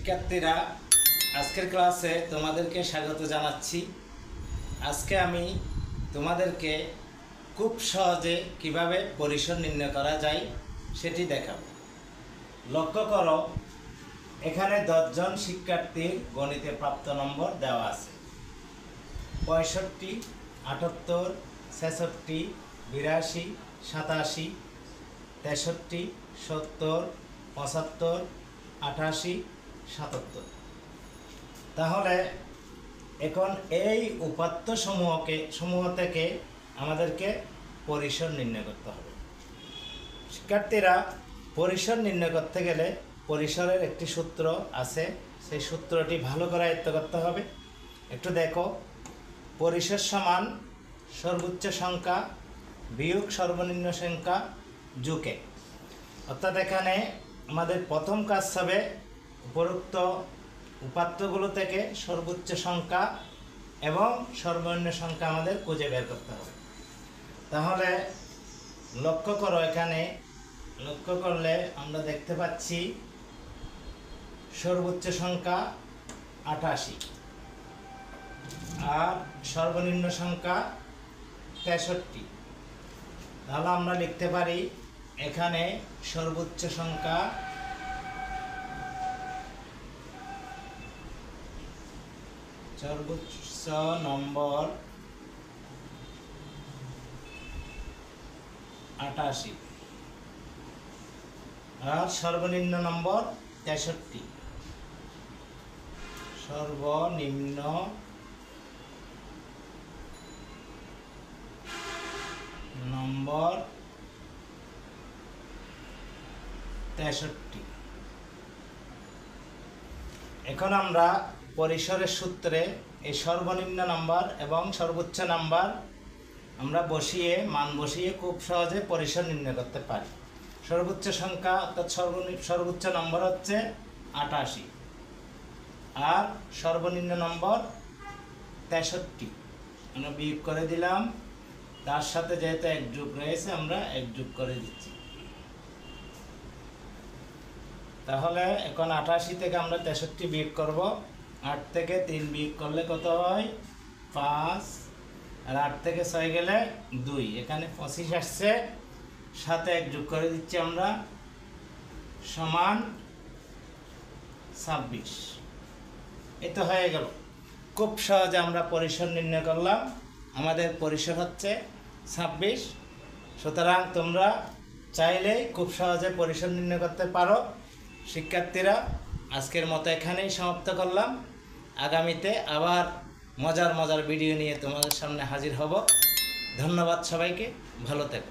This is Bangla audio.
শিক্ষার্থীরা আজকের ক্লাসে তোমাদেরকে স্বাগত জানাচ্ছি। আজকে আমি তোমাদেরকে খুব সহজে কিভাবে পরিসর নির্ণয় করা যায় সেটি দেখাবো। লক্ষ্য করো, এখানে 10 জন শিক্ষার্থীর গণিতে প্রাপ্ত নম্বর দেওয়া আছে। 65, 78, 66, 82, 87, 63, 70, 75, 88, 77। তাহলে এখন এই উপাত্ত সমূহ থেকে আমাদেরকে পরিসর নির্ণয় করতে হবে। শিক্ষার্থীরা, পরিসর নির্ণয় করতে গেলে পরিসরের একটি সূত্র আছে, সেই সূত্রটি ভালো করে আয়ত্ত করতে হবে। একটু দেখো, পরিসর সমান সর্বোচ্চ সংখ্যা বিয়োগ সর্বনিম্ন সংখ্যা যোগ 1। অর্থাৎ এখানে আমাদের প্রথম কাজ হবে উপরোক্ত উপাত্তগুলো থেকে সর্বোচ্চ সংখ্যা এবং সর্বনিম্ন সংখ্যা আমাদের খুঁজে বের করতে হবে। তাহলে লক্ষ্য করো, এখানে লক্ষ্য করলে আমরা দেখতে পাচ্ছি সর্বোচ্চ সংখ্যা 88 আর সর্বনিম্ন সংখ্যা 63। তাহলে আমরা লিখতে পারি এখানে সর্বোচ্চ সংখ্যা সর্বোচ্চ নম্বর 88 আর সর্বনিম্ন নম্বর 63। সর্বনিম্ন নম্বর 63। এখন আমরা পরিসরের সূত্রে এই সর্বনিম্ন নাম্বার এবং সর্বোচ্চ নাম্বার আমরা মান বসিয়ে খুব সহজে পরিসর নির্ণয় করতে পারি। সর্বোচ্চ সংখ্যা অর্থাৎ সর্বোচ্চ নম্বর হচ্ছে 88 আর সর্বনিম্ন নম্বর 63। আমরা বিয়োগ করে দিলাম, তার সাথে যেহেতু 1 যোগ রয়েছে আমরা 1 যোগ করে দিচ্ছি। তাহলে এখন 88 থেকে আমরা 63 বিয়োগ করব। 8 থেকে 3 বিয়োগ করলে কত হয়? 5। আর 8 থেকে 6 গেলে 2। এখানে 25 আসছে, সাথে 1 যোগ করে দিচ্ছি আমরা, সমান 26। এই তো হয়ে গেল। খুব সহজে আমরা পরিসর নির্ণয় করলাম। আমাদের পরিসর হচ্ছে 26। সুতরাং তোমরা চাইলেই খুব সহজে পরিসর নির্ণয় করতে পারো। শিক্ষার্থীরা, আজকের মতো এখানেই সমাপ্ত করলাম। আগামীতে আবার মজার ভিডিও নিয়ে তোমাদের সামনে হাজির হব। ধন্যবাদ সবাইকে, ভালো থেকো।